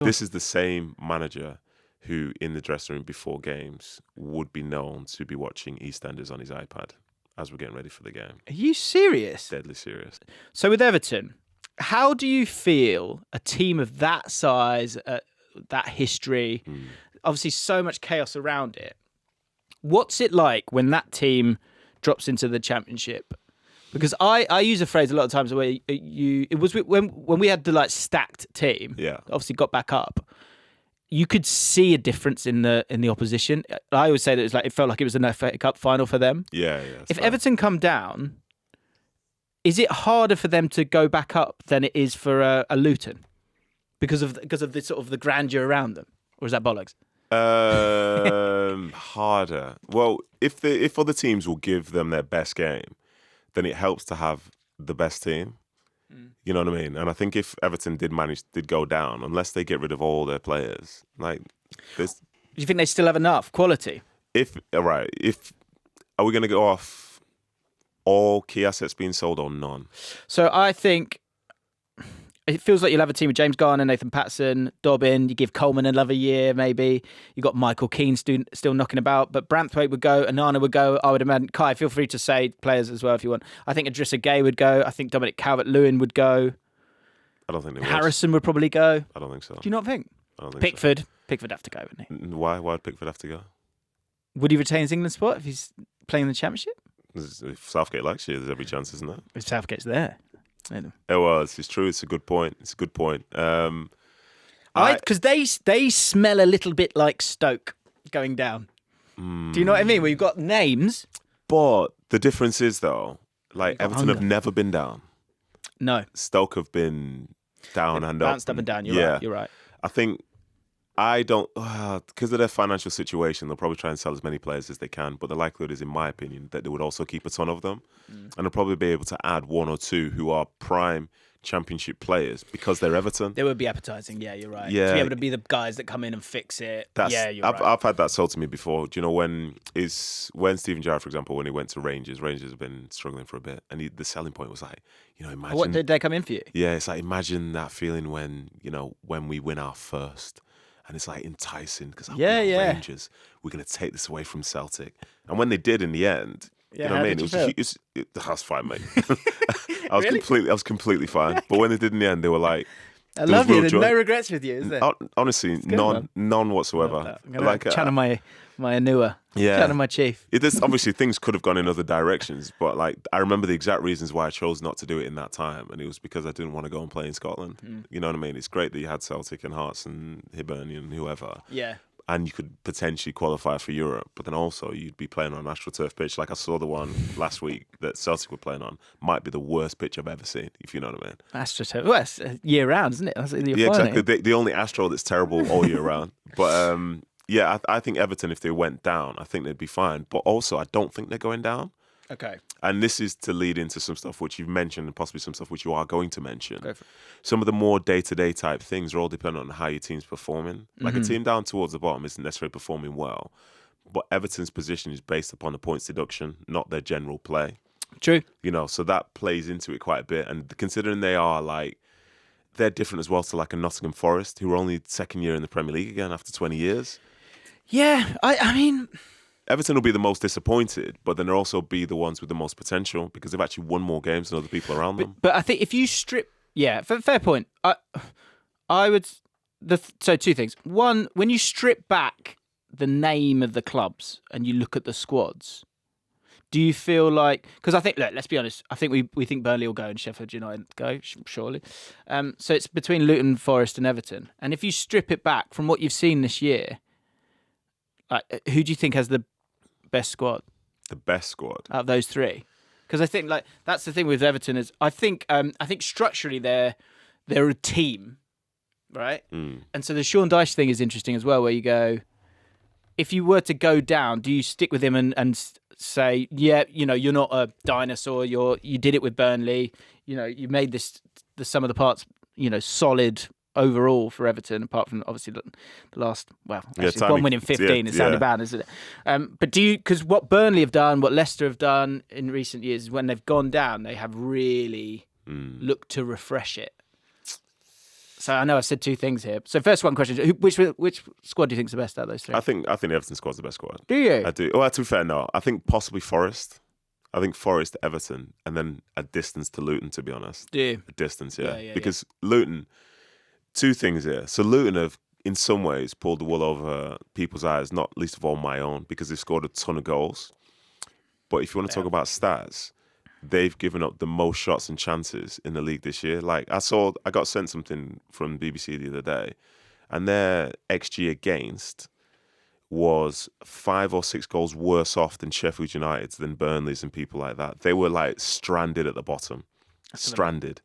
This is the same manager who, in the dressing room before games, would be known to be watching EastEnders on his iPad as we're getting ready for the game. Are you serious? Deadly serious. So with Everton, how do you feel a team of that size, that history, obviously so much chaos around it? What's it like when that team drops into the Championship? Because I use a phrase a lot of times where it was when we had the stacked team, obviously got back up, you could see a difference in the opposition. I always say that it felt like it was an FA Cup final for them. Yeah. If Everton come down, is it harder for them to go back up than it is for a Luton because of the sort of the grandeur around them, or is that bollocks? Harder. Well, if other teams will give them their best game, then it helps to have the best team. You know what I mean? And I think if Everton did go down, unless they get rid of all their players, do you think they still have enough quality? Are we going to go off all key assets being sold or none? So I think it feels like you'll have a team with James Garner, Nathan Patterson, Dobbin. You give Coleman another year, maybe. You got Michael Keane still knocking about, but Branthwaite would go, Onana would go. I would imagine. Kai, feel free to say players as well if you want. I think Idrissa Gueye would go. I think Dominic Calvert-Lewin would go. I don't think they would. Harrison would probably go. I don't think so. Do you not think? I don't think Pickford. So. Pickford have to go, wouldn't he? Why? Why would Pickford have to go? Would he retain his England spot if he's playing in the Championship? If Southgate likes you, there's every chance, isn't there? If Southgate's there. It's true. It's a good point. Because they smell a little bit like Stoke going down. Do you know what I mean? Where you've got names. But the difference is, though, Everton have never been down. No. Stoke have been down and up. Bounced up and down. You're right. I think because of their financial situation, they'll probably try and sell as many players as they can. But the likelihood is, in my opinion, that they would also keep a ton of them. And they'll probably be able to add one or two who are prime Championship players because they're Everton. They would be appetising. Yeah, you're right. Yeah. To be able to be the guys that come in and fix it. You're right. I've had that sold to me before. Do you know when Steven Gerrard, for example, when he went to Rangers have been struggling for a bit. And the selling point was imagine. What did they come in for you? Yeah, it's imagine that feeling when we win our first. And it's enticing because Rangers, we're going to take this away from Celtic. And when they did in the end, you know what I mean? That's fine, mate. I was completely fine. But when they did in the end, they were like, I love you. There's no regrets with you, is there? Honestly, none whatsoever. I'm going to channel my Anua. Channel my chief. Obviously, things could have gone in other directions, but I remember the exact reasons why I chose not to do it in that time, and it was because I didn't want to go and play in Scotland. You know what I mean? It's great that you had Celtic and Hearts and Hibernian and whoever. Yeah. And you could potentially qualify for Europe, but then also you'd be playing on an AstroTurf pitch. I saw the one last week that Celtic were playing on. Might be the worst pitch I've ever seen, if you know what I mean. AstroTurf, well, it's year round, isn't it? Exactly. The only Astro that's terrible all year round. But I think Everton, if they went down, I think they'd be fine. But also, I don't think they're going down. Okay. And this is to lead into some stuff which you've mentioned and possibly some stuff which you are going to mention. Go for it. Some of the more day-to-day type things are all dependent on how your team's performing. A team down towards the bottom isn't necessarily performing well, but Everton's position is based upon the points deduction, not their general play. True. So that plays into it quite a bit. And considering they are they're different as well to a Nottingham Forest, who are only second year in the Premier League again after 20 years. Yeah, I mean... Everton will be the most disappointed, but then they'll also be the ones with the most potential because they've actually won more games than other people around them. But I think if you strip... Yeah, fair point. I would... So two things. One, when you strip back the name of the clubs and you look at the squads, do you feel like... Because I think, look, let's be honest, I think we think Burnley will go and Sheffield United go, surely. So it's between Luton, Forest and Everton. And if you strip it back from what you've seen this year, who do you think has the best squad? The best squad? Out of those three? Because I think that's the thing with Everton is I think structurally they're a team, right? And so the Sean Dyche thing is interesting as well, where you go, if you were to go down, do you stick with him and say, yeah, you're not a dinosaur, you did it with Burnley, you made the sum of the parts, solid overall for Everton, apart from obviously the last, one win in 15, it sounded bad, isn't it? But because what Burnley have done, what Leicester have done in recent years, is when they've gone down, they have really looked to refresh it. So I know I've said two things here. So first one question: which squad do you think's the best out of those three? I think Everton squad's the best squad. Do you? I do. Oh, to be fair, no. I think possibly Forest. I think Forest, Everton, and then a distance to Luton. To be honest, do you? A distance, yeah. Because Luton. Two things here. So Luton have, in some ways, pulled the wool over people's eyes. Not least of all my own, because they've scored a ton of goals. But if you want to talk about stats, they've given up the most shots and chances in the league this year. Like I got sent something from BBC the other day, and their XG against was 5 or 6 goals worse off than Sheffield United's, than Burnley's, and people like that. They were like stranded at the bottom, stranded.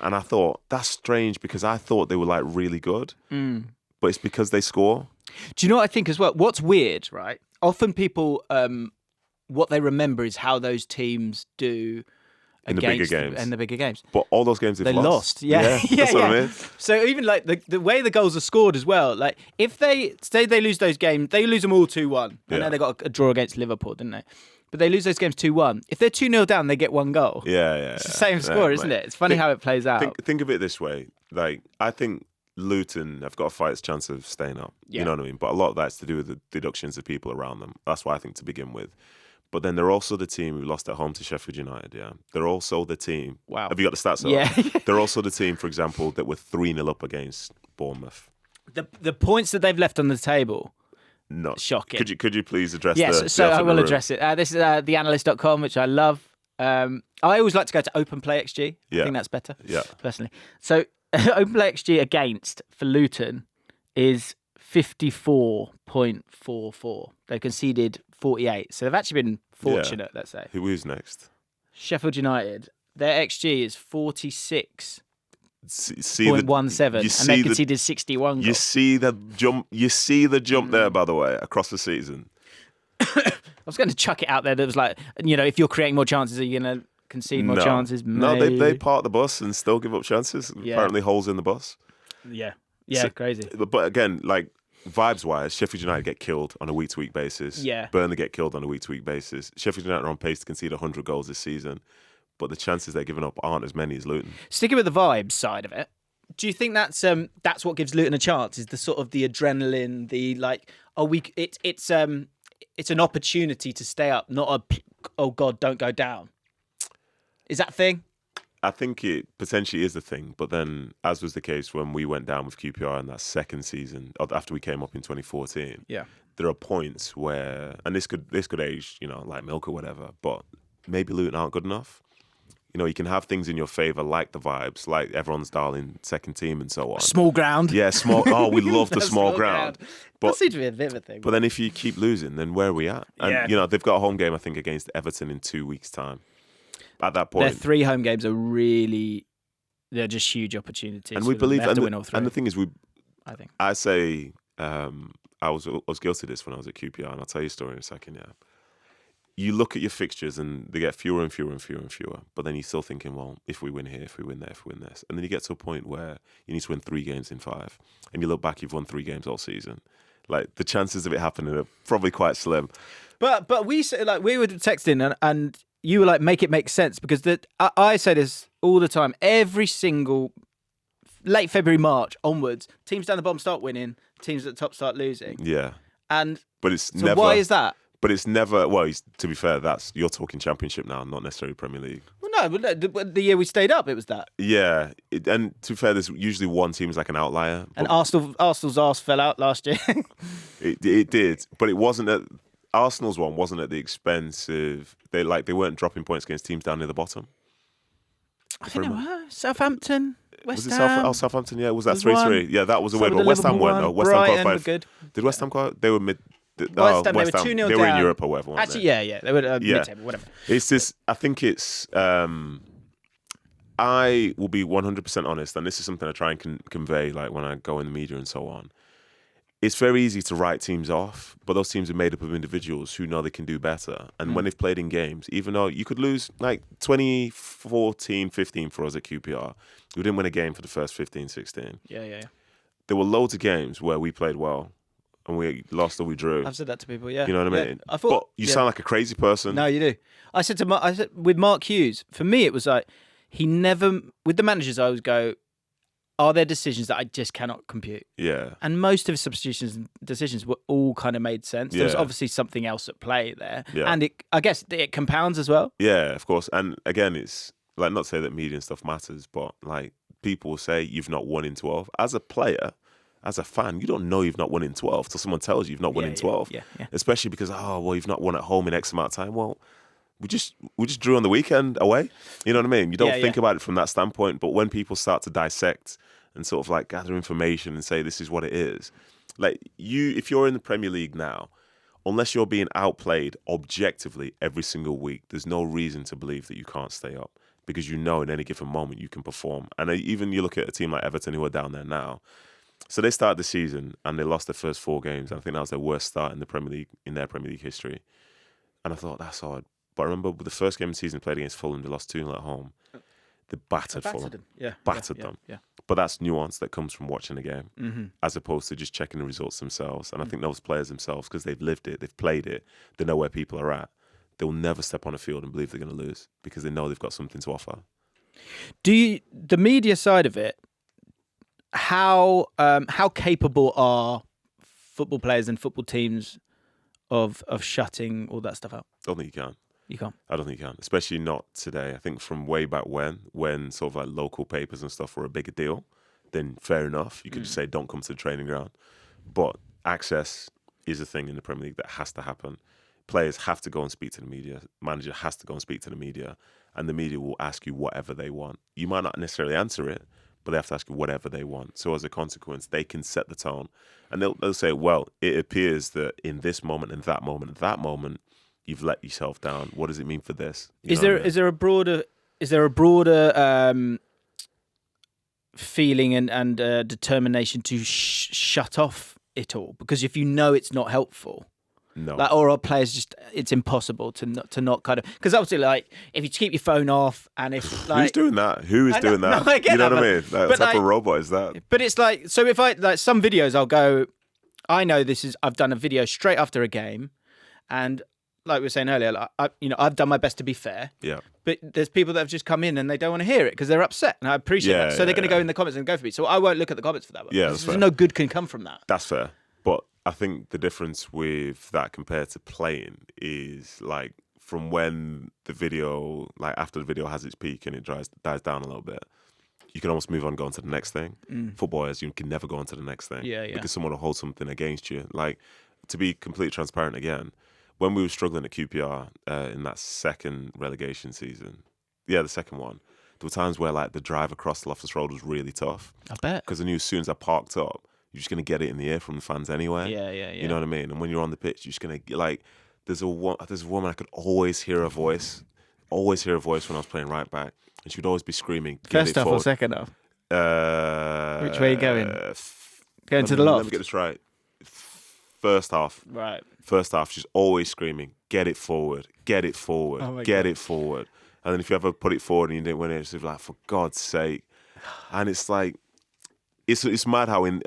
And I thought that's strange because I thought they were like really good, but it's because they score. Do you know what I think as well? What's weird, right? Often people. What they remember is how those teams do in the bigger games. But all those games they lost. Yeah. That's what I mean. So even like the way the goals are scored as well, like if they lose those games, they lose them all 2-1. I know they got a draw against Liverpool, didn't they? But they lose those games 2-1. If they're 2-0 down, they get one goal. Yeah. It's the same score, isn't it? It's funny how it plays out. Think of it this way. Like, I think Luton have got a fight's chance of staying up. You know what I mean? But a lot of that's to do with the deductions of people around them. That's why I think to begin with. But then they're also the team who lost at home to Sheffield United, yeah. They're also the team... Wow. Have you got the stats up? Yeah. They're also the team, for example, that were 3-0 up against Bournemouth. The points that they've left on the table... No. Shocking. Could you please address Yes, so I will address it. This is theanalyst.com, which I love. I always like to go to Open Play XG. I think that's better, personally. So Open Play XG against for Luton is 54.44. They conceded 48. So they've actually been fortunate, let's say. Who's next? Sheffield United. Their XG is 46. See 0.17, and they conceded 61 goals. You see the jump there, by the way, across the season. I was going to chuck it out there that was like, if you're creating more chances, are you going to concede more chances? No, they park the bus and still give up chances. Yeah. Apparently holes in the bus. Yeah, crazy. But again, like, vibes-wise, Sheffield United get killed on a week-to-week basis. Yeah. Burnley get killed on a week-to-week basis. Sheffield United are on pace to concede 100 goals this season, but the chances they're giving up aren't as many as Luton. Sticking with the vibes side of it, do you think that's what gives Luton a chance? Is the sort of the adrenaline, the like, it's an opportunity to stay up, not a oh God, don't go down. Is that a thing? I think it potentially is a thing, but then, as was the case when we went down with QPR in that second season, after we came up in 2014, there are points where, and this could age, like milk or whatever, but maybe Luton aren't good enough. You can have things in your favour, like the vibes, like everyone's darling second team and so on. Small ground. Yeah, small. Oh, we love the small ground. But that seems to be a bit of a thing. But then if you keep losing, then where are we at? And, they've got a home game, I think, against Everton in 2 weeks' time. At that point, their 3 home games are they're just huge opportunities. And we believe, to win all 3. And the thing is, I say, I was guilty of this when I was at QPR, and I'll tell you a story in a second. Yeah, you look at your fixtures, and they get fewer and fewer and fewer and fewer. But then you're still thinking, well, if we win here, if we win there, if we win this, and then you get to a point where you need to win 3 games in 5, and you look back, you've won 3 games all season. Like, the chances of it happening are probably quite slim. But we were texting and you were like, make it make sense, because I say this all the time. Every single late February, March onwards, teams down the bottom start winning, teams at the top start losing. Yeah. But it's never. Why is that? But it's never. Well, to be fair, you're talking Championship now, not necessarily Premier League. Well, no, but the year we stayed up, it was that. Yeah, and to be fair, there's usually one team is like an outlier. And Arsenal's arse fell out last year. It did, but it wasn't at. Arsenal's one wasn't at the expense of they weren't dropping points against teams down near the bottom. I think they were Southampton, West Ham. Was it Southampton? Yeah, was that 3-3? Yeah, that was a weird one. West Ham weren't though. West Ham qualified. Good. Did West Ham qualify? They were mid. West Ham, they were 2-0 down. They were in Europe or whatever. Actually, yeah, they were mid-table, whatever. It's just, I think it's. I will be 100% honest, and this is something I try and convey, like when I go in the media and so on. It's very easy to write teams off, but those teams are made up of individuals who know they can do better. And when they've played in games, even though you could lose like 2014-15 for us at QPR, we didn't win a game for the first 15-16. Yeah. There were loads of games where we played well and we lost or we drew. I've said that to people, yeah. You know what I mean? But you sound like a crazy person. No, you do. I said with Mark Hughes, for me it was like, he never, with the managers I always go, are there decisions that I just cannot compute? Yeah. And most of his substitutions and decisions were all kind of made sense. There's obviously something else at play there. Yeah. And I guess it compounds as well. Yeah, of course. And again, it's like, not to say that media and stuff matters, but like people will say you've not won in 12. As a player, as a fan, you don't know you've not won in 12 till someone tells you you've not won in 12. Yeah. Especially because, you've not won at home in X amount of time. Well, we just drew on the weekend away. You know what I mean? You don't think about it from that standpoint. But when people start to dissect and sort of like gather information and say this is what it is, like if you're in the Premier League now, unless you're being outplayed objectively every single week, there's no reason to believe that you can't stay up, because you know in any given moment you can perform. And even you look at a team like Everton who are down there now. So they started the season and they lost their first 4 games. I think that was their worst start in the Premier League, in their Premier League history. And I thought, that's odd. But I remember the first game of the season played against Fulham, they lost 2-0 at home. They battered Fulham. Battered them. Yeah. But that's nuance that comes from watching the game, as opposed to just checking the results themselves. And I think those players themselves, because they've lived it, they've played it, they know where people are at, they'll never step on a field and believe they're going to lose, because they know they've got something to offer. The media side of it, how capable are football players and football teams of shutting all that stuff out? I don't think you can. You can't. I don't think you can, especially not today. I think from way back when sort of like local papers and stuff were a bigger deal, then fair enough. You could just say, don't come to the training ground. But access is a thing in the Premier League that has to happen. Players have to go and speak to the media. Manager has to go and speak to the media. And the media will ask you whatever they want. You might not necessarily answer it, but they have to ask you whatever they want. So as a consequence, they can set the tone. And they'll say, well, it appears that in this moment and that moment, you've let yourself down. What does it mean for this? Is there a broader feeling and determination to shut off it all? Because if you know it's not helpful, no, or are players just, it's impossible to not kind of, because obviously like if you keep your phone off and if like who's doing that? Who is doing that? No, I get you know that, what I mean? Like, what type of robot is that? But it's like, so if I like some videos, I'll go, I know I've done a video straight after a game, and like we were saying earlier, like, I've done my best to be fair. Yeah. But there's people that have just come in and they don't want to hear it because they're upset, and I appreciate that. So they're going to go in the comments and go for me. So I won't look at the comments for that. Yeah, that's fair. No good can come from that. That's fair. But I think the difference with that compared to playing is like from when the video, like after the video has its peak and it dies down a little bit, you can almost move on and go on to the next thing. Footballers, you can never go on to the next thing. Yeah. Because someone will hold something against you. Like, to be completely transparent again, when we were struggling at QPR in that second relegation season, the second one, there were times where like the drive across the Loftus Road was really tough. I bet. Because I knew as soon as I parked up, you're just going to get it in the air from the fans anyway. Yeah. You know what I mean? And when you're on the pitch, you're just going to, like, there's a woman I could always hear her voice when I was playing right back. And she would always be screaming. First half or second half? Which way are you going? Going to the loft? Let me get this right. First half. Right. First half, she's always screaming, get it forward, get it forward, get it forward. And then if you ever put it forward and you didn't win it, it's like, for God's sake. And it's like, it's mad how in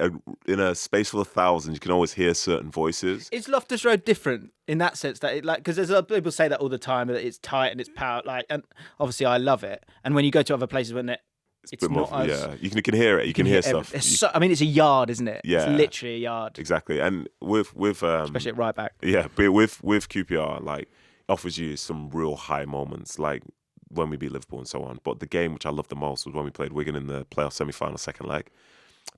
a space full of thousands, you can always hear certain voices. Is Loftus Road different in that sense? That it, like, because there's a lot of people say that all the time, that it's tight and it's power, like, and obviously I love it. And when you go to other places when it's not more, as... you can hear it. You can hear stuff. It's a yard, isn't it? Yeah. It's literally a yard. Exactly. And with especially at right back. Yeah, but with QPR, like, offers you some real high moments, like when we beat Liverpool and so on. But the game which I loved the most was when we played Wigan in the playoff semi-final second leg.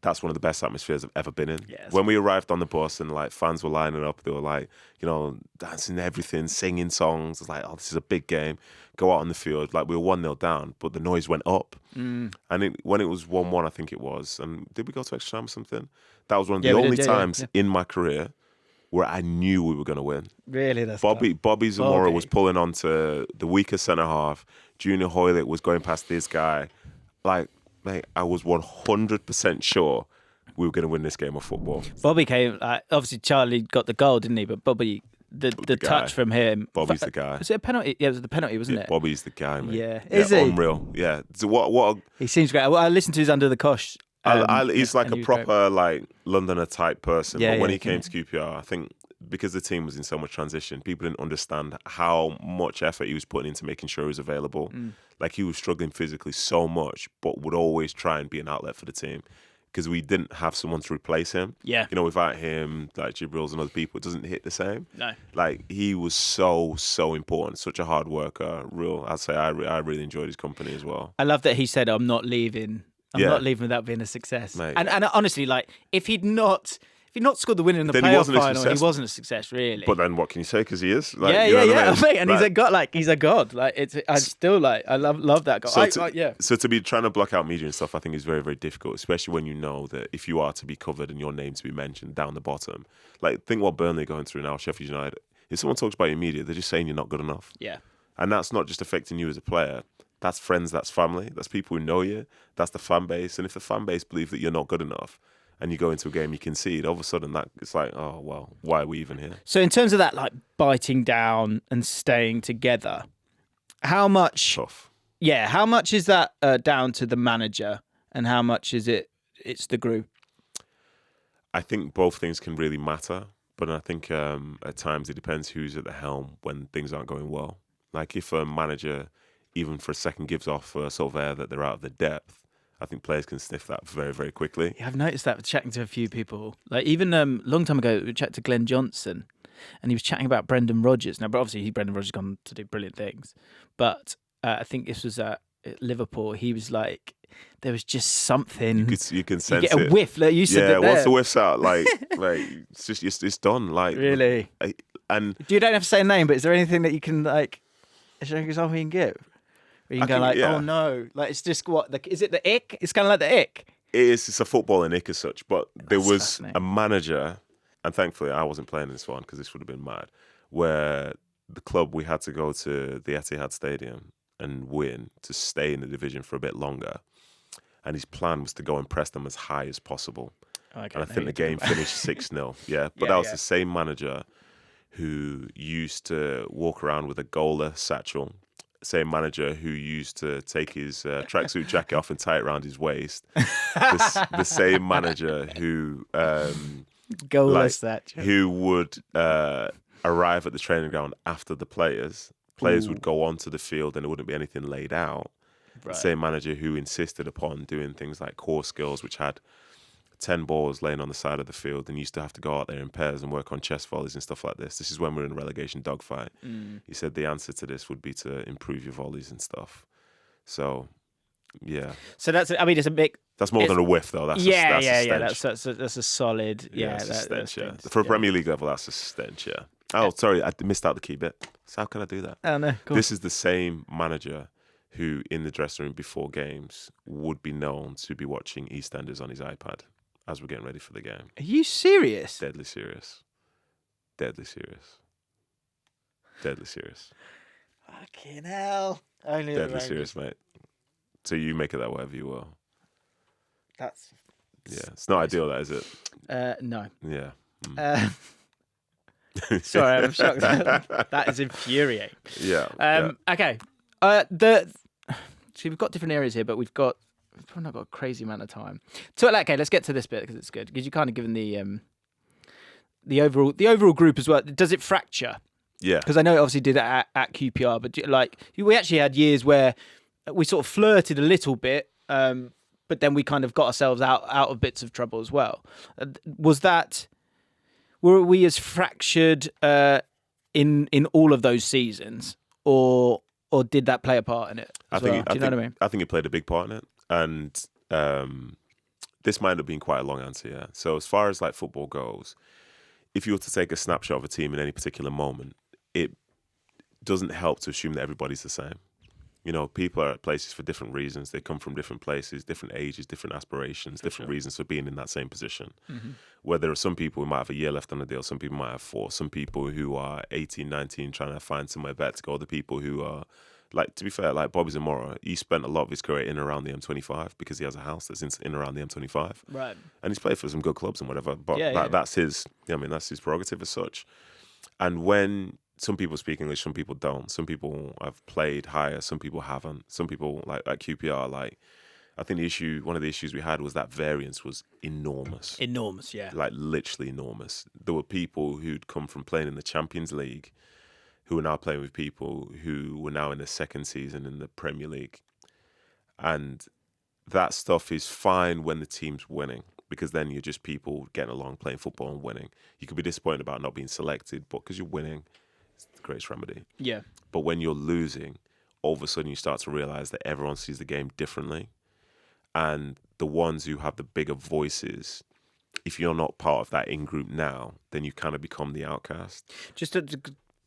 That's one of the best atmospheres I've ever been in. Yeah, when we arrived on the bus and like fans were lining up, they were like, dancing everything, singing songs. It's like, oh, this is a big game. Go out on the field. Like, we were 1-0 down, but the noise went up. And when it was 1-1, I think it was. And did we go to extra time or something? That was one of the only times in my career where I knew we were going to win. Really? That's Bobby Zamora was pulling on to the weaker centre half. Junior Hoylett was going past this guy. Like, mate, I was 100% sure we were going to win this game of football. Bobby came, obviously Charlie got the goal, didn't he? But Bobby, the touch from him. Bobby's the guy. Was it a penalty? Yeah, it was the penalty, wasn't it? Bobby's the guy, mate. Yeah. Is he? Unreal. Yeah. So what he seems great. I listened to his Under the Cosh. He's like a proper, like, Londoner type person. But when he came to QPR, I think because the team was in so much transition, people didn't understand how much effort he was putting into making sure he was available. Like, he was struggling physically so much, but would always try and be an outlet for the team because we didn't have someone to replace him. Yeah. You know, without him, like Jibril's and other people, it doesn't hit the same. No. Like, he was so important, such a hard worker. I'd say I really enjoyed his company as well. I love that he said, I'm not leaving without being a success. Mate. And honestly, like, if he'd not scored the winner in the Then playoff final, he wasn't a success, really. But then what can you say? Because he is. Like, yeah. Mate, and like, he's a god. Like, I still like. I love that guy. So to be trying to block out media and stuff, I think is very, very difficult, especially when you know that if you are to be covered and your name to be mentioned down the bottom. Like, think what Burnley are going through now, Sheffield United. If someone talks about your media, they're just saying you're not good enough. Yeah. And that's not just affecting you as a player. That's friends, that's family, that's people who know you, that's the fan base. And if the fan base believe that you're not good enough, and you go into a game, you concede, all of a sudden that it's like, oh, well, why are we even here? So in terms of that, like, biting down and staying together, how much... Tough. Yeah, how much is that down to the manager and how much is it's the group? I think both things can really matter, but I think at times it depends who's at the helm when things aren't going well. Like, if a manager, even for a second, gives off a sort of air that they're out of their depth, I think players can sniff that very, very quickly. Yeah, I've noticed that with chatting to a few people. Like, even a long time ago, we chatted to Glenn Johnson, and he was chatting about Brendan Rodgers. Now, but obviously, Brendan Rodgers has gone to do brilliant things. But I think this was at Liverpool. He was like, there was just something. You can sense you get a whiff. Like you said, once the whiff's out, like it's just it's done. Like, really. And you don't have to say a name, but is there anything that you can, like, is there an example you can give? Where you can go like, oh no, like, it's just is it the ick? It's kind of like the ick. It's a footballing ick as such, but there was a manager, and thankfully I wasn't playing this one because this would have been mad, where the club, we had to go to the Etihad Stadium and win to stay in the division for a bit longer. And his plan was to go and press them as high as possible. Okay, and I think the game finished 6-0. Yeah, but that was the same manager who used to walk around with a goaler satchel. Same manager who used to take his tracksuit jacket off and tie it around his waist. The same manager who who would arrive at the training ground after the players. Players would go onto the field and there wouldn't be anything laid out. Right. The same manager who insisted upon doing things like core skills, which had 10 balls laying on the side of the field, and used to have to go out there in pairs and work on chest volleys and stuff like this. This is when we were in a relegation dogfight. He said the answer to this would be to improve your volleys and stuff. So, yeah. So that's, I mean, it's a big... That's more than a whiff, though. That's that's a solid... that's a stench, yeah. For a Premier League level, that's a stench, yeah. Oh, sorry, I missed out the key bit. So how can I do that? Oh, no, cool. This is the same manager who, in the dressing room before games, would be known to be watching EastEnders on his iPad as we're getting ready for the game. Are you serious? Deadly serious. Deadly serious. Deadly serious. Fucking hell. Only Deadly serious, mate. So you make it that whatever you will. That's... Yeah, it's not ideal, that, is it? No. Yeah. Sorry, I'm shocked. That is infuriating. Yeah. Okay. See, we've got different areas here, but we've probably not got a crazy amount of time. So, okay, let's get to this bit because it's good. Because you're kind of given the overall group as well. Does it fracture? Yeah. Because I know it obviously did it at QPR, but like we actually had years where we sort of flirted a little bit, but then we kind of got ourselves out of bits of trouble as well. Were we as fractured in all of those seasons, or did that play a part in it? Do you know what I mean? I think it played a big part in it, and this might have been quite a long answer. Yeah. So as far as like football goes, if you were to take a snapshot of a team in any particular moment, it doesn't help to assume that everybody's the same. You know, people are at places for different reasons. They come from different places, different ages, different aspirations, different reasons for being in that same position. Mm-hmm. Where there are some people who might have a year left on the deal, some people might have 4, some people who are 18, 19 trying to find somewhere better to go, other people who are, like, to be fair, like Bobby Zamora, he spent a lot of his career in and around the M25 because he has a house that's in and around the M25. Right. And he's played for some good clubs and whatever, but that's his, that's his prerogative as such. And when some people speak English, some people don't. Some people have played higher, some people haven't. Some people, like at QPR, like I think one of the issues we had was that variance was enormous. Enormous, yeah. Like literally enormous. There were people who'd come from playing in the Champions League who were now playing with people who were now in the second season in the Premier League. And that stuff is fine when the team's winning, because then you're just people getting along, playing football and winning. You could be disappointed about not being selected, but because you're winning, it's the greatest remedy. Yeah. But when you're losing, all of a sudden you start to realise that everyone sees the game differently. And the ones who have the bigger voices, if you're not part of that in-group now, then you kind of become the outcast. Just to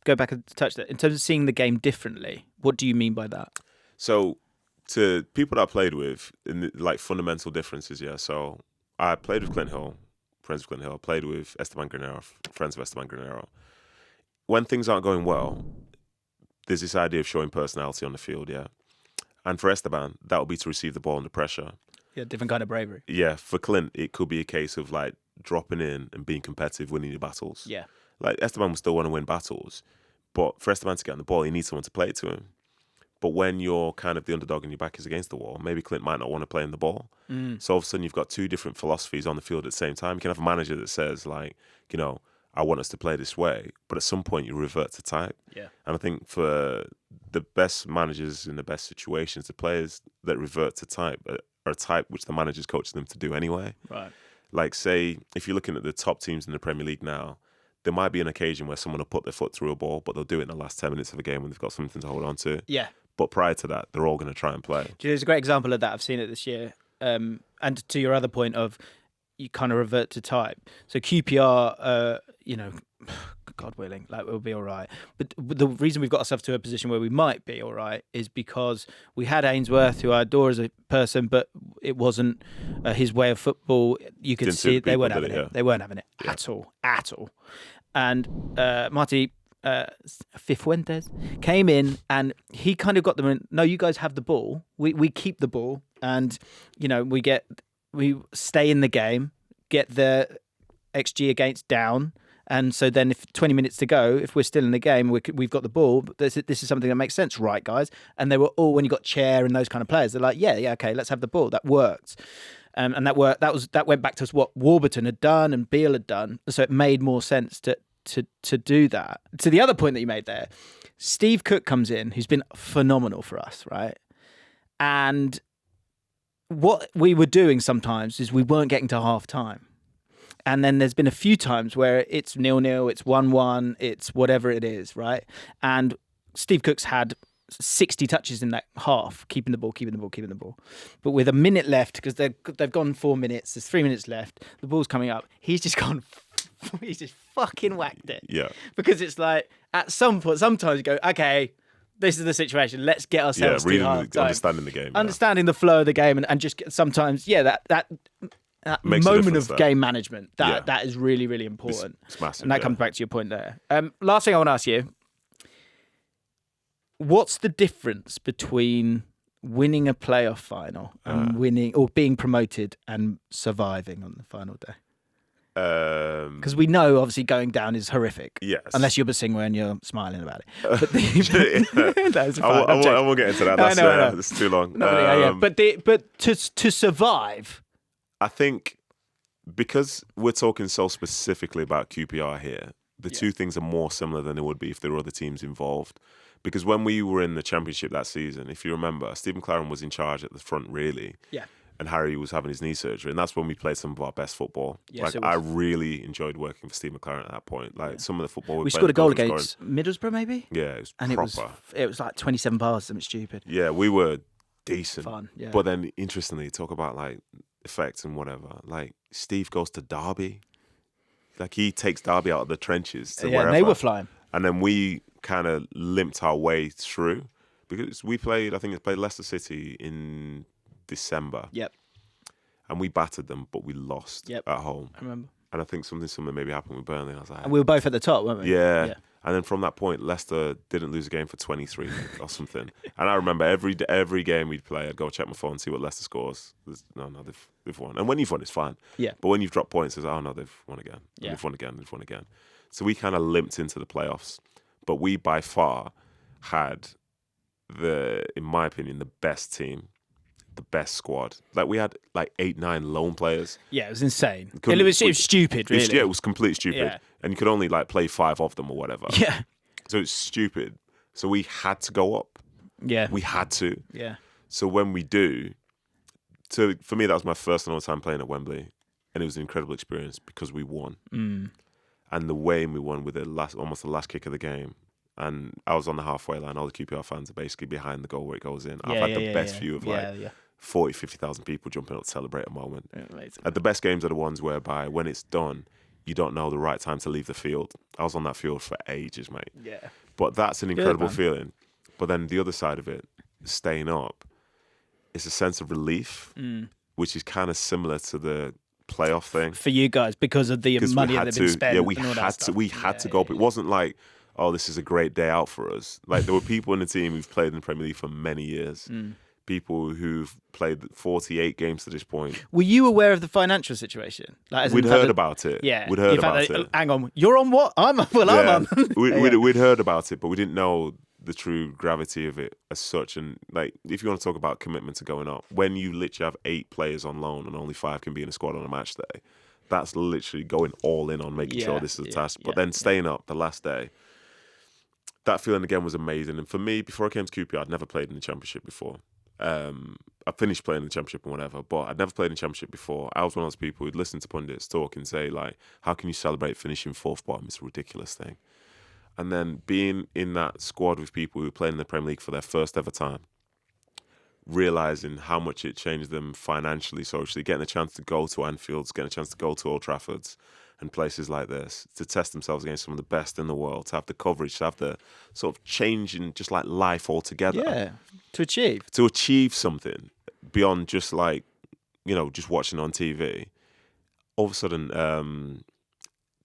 go back and touch that, in terms of seeing the game differently, what do you mean by that? So to people that I played with, like fundamental differences, yeah. So I played with Clint Hill, friends with Clint Hill. I played with Esteban Granero, friends of Esteban Granero. When things aren't going well, there's this idea of showing personality on the field, yeah. And for Esteban, that would be to receive the ball under pressure. Yeah, different kind of bravery. Yeah, for Clint, it could be a case of like dropping in and being competitive, winning your battles. Yeah. Like Esteban will still want to win battles, but for Esteban to get on the ball, he needs someone to play it to him. But when you're kind of the underdog and your back is against the wall, maybe Clint might not want to play in the ball. So all of a sudden you've got two different philosophies on the field at the same time. You can have a manager that says like, I want us to play this way, but at some point you revert to type. Yeah. And I think for the best managers in the best situations, the players that revert to type are a type which the managers coach them to do anyway. Right. Like say, if you're looking at the top teams in the Premier League now, there might be an occasion where someone will put their foot through a ball, but they'll do it in the last 10 minutes of a game when they've got something to hold on to. Yeah. But prior to that, they're all going to try and play. There's a great example of that. I've seen it this year. And to your other point of you kind of revert to type. So QPR, God willing, like we'll be all right. But the reason we've got ourselves to a position where we might be all right is because we had Ainsworth, who I adore as a person, but it wasn't his way of football. You could see it. They weren't having it. They weren't having it at all. And Marty Cifuentes came in and he kind of got them in, no, you guys have the ball. We keep the ball and, we stay in the game, get the XG against down. And so then if 20 minutes to go, if we're still in the game, we've got the ball, this is something that makes sense, right, guys? And they were all, when you got Chair and those kind of players, they're like, yeah, okay, let's have the ball. That worked. And that worked. That went back to what Warburton had done and Beale had done. So it made more sense to do that. To the other point that you made there, Steve Cook comes in, who's been phenomenal for us, right? And what we were doing sometimes is we weren't getting to half time. And then there's been a few times where it's 0-0, it's 1-1, it's whatever it is, right? And Steve Cook's had 60 touches in that half, keeping the ball. But with a minute left, because they've gone 4 minutes, there's 3 minutes left, the ball's coming up, he's just fucking whacked it. Yeah. Because it's like, at some point, sometimes you go, okay, this is the situation, let's get ourselves to half time. Understanding the game. Understanding the flow of the game and just sometimes, that moment of game management, that is really, really important. It's massive. And that comes back to your point there. Last thing I want to ask you, what's the difference between winning a playoff final and winning or being promoted and surviving on the final day? Because we know, obviously, going down is horrific. Yes. Unless you're Basingwa and you're smiling about it. But I won't get into that. That's too long. But to survive, I think because we're talking so specifically about QPR here, the two things are more similar than they would be if there were other teams involved. Because when we were in the Championship that season, if you remember, Stephen Claren was in charge at the front, really. Yeah. And Harry was having his knee surgery. And that's when we played some of our best football. Yes, I really enjoyed working for Steve McLaren at that point. Some of the football we scored a goal against Middlesbrough, maybe? Yeah, it was and proper. It was like 27 passes, something stupid. Yeah, we were decent. Fun, yeah. But then, interestingly, talk about like effects and whatever. Like, Steve goes to Derby. Like, he takes Derby out of the trenches to wherever. And they were flying. And then we kind of limped our way through. Because we played Leicester City in December. Yep. And we battered them, but we lost at home. I remember. And I think something maybe happened with Burnley. I was like, and we were both at the top, weren't we? Yeah. And then from that point, Leicester didn't lose a game for 23 or something. And I remember every game we'd play, I'd go check my phone and see what Leicester scores. No, they've won. And when you've won, it's fine. Yeah. But when you've dropped points, it's oh no, they've won again. Yeah. They've won again. So we kind of limped into the playoffs. But we by far had in my opinion, the best team the best squad. Like we had like 8-9 loan players. Yeah, it was insane. It was stupid, really. Yeah, it was completely stupid. Yeah. And you could only like play 5 of them or whatever. Yeah. So it's stupid. So we had to go up. Yeah. We had to. Yeah. So when we do, so for me, that was my first and only time playing at Wembley. And it was an incredible experience because we won. Mm. And the way we won with almost the last kick of the game. And I was on the halfway line. All the QPR fans are basically behind the goal where it goes in. I've had the best view of 40, 50,000 people jumping up to celebrate a moment. The best games are the ones whereby when it's done, you don't know the right time to leave the field. I was on that field for ages, mate. Yeah. But that's an incredible feeling. But then the other side of it, staying up, it's a sense of relief, which is kind of similar to the playoff thing. For you guys, because of the money that had been spent. Yeah, we had to go up. It wasn't like, oh, this is a great day out for us. Like there were people in the team who've played in the Premier League for many years. People who've played 48 games to this point. Were you aware of the financial situation? Like, we'd heard about it. Yeah. We'd heard about it. Hang on, you're on what? I'm on. We'd heard about it, but we didn't know the true gravity of it as such. And like, if you want to talk about commitment to going up, when you literally have 8 players on loan and only 5 can be in a squad on a match day, that's literally going all in on making sure this is a task. But then staying up the last day, that feeling again was amazing. And for me, before I came to QPR, I'd never played in the Championship before. I finished playing in the Championship and whatever, but I'd never played in the Championship before. I was one of those people who'd listen to pundits talk and say, like, how can you celebrate finishing 4th bottom? It's a ridiculous thing. And then being in that squad with people who played in the Premier League for their first ever time, realising how much it changed them financially, socially, getting a chance to go to Anfields, getting a chance to go to Old Traffords and places like this, to test themselves against some of the best in the world, to have the coverage, to have the sort of change in just like life altogether. Yeah, to achieve something beyond just like, you know, just watching on TV. All of a sudden,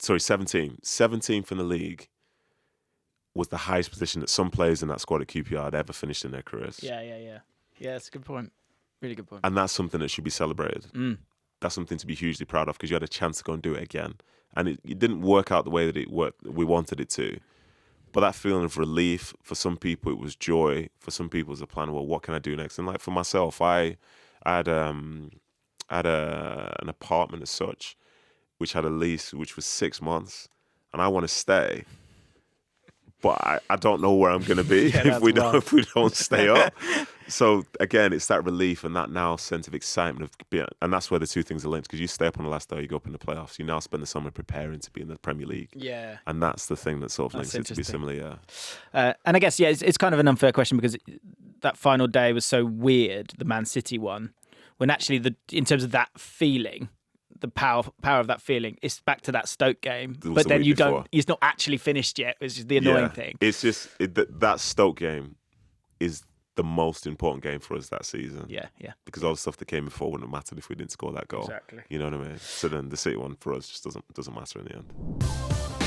17th in the league was the highest position that some players in that squad at QPR had ever finished in their careers. Yeah, that's a good point. Really good point. And that's something that should be celebrated. That's something to be hugely proud of because you had a chance to go and do it again. And it didn't work out the way that we wanted it to. But that feeling of relief, for some people it was joy. For some people it was a plan, well, what can I do next? And like for myself, I had an apartment as such, which had a lease, which was 6 months. And I want to stay. But I don't know where I'm going to be if we don't stay up. So again, it's that relief and that now sense of excitement and that's where the two things are linked. Because you stay up on the last day, you go up in the playoffs. You now spend the summer preparing to be in the Premier League. Yeah, and that's the thing that sort of links it to be similar. Yeah, and I guess it's kind of an unfair question because that final day was so weird, the Man City one, when actually in terms of that feeling. The power of that feeling. It's back to that Stoke game, but then it's not actually finished yet. It's just the annoying thing. It's just that Stoke game is the most important game for us that season. Yeah. Because all the stuff that came before wouldn't have mattered if we didn't score that goal. Exactly. You know what I mean? So then the City one for us just doesn't matter in the end.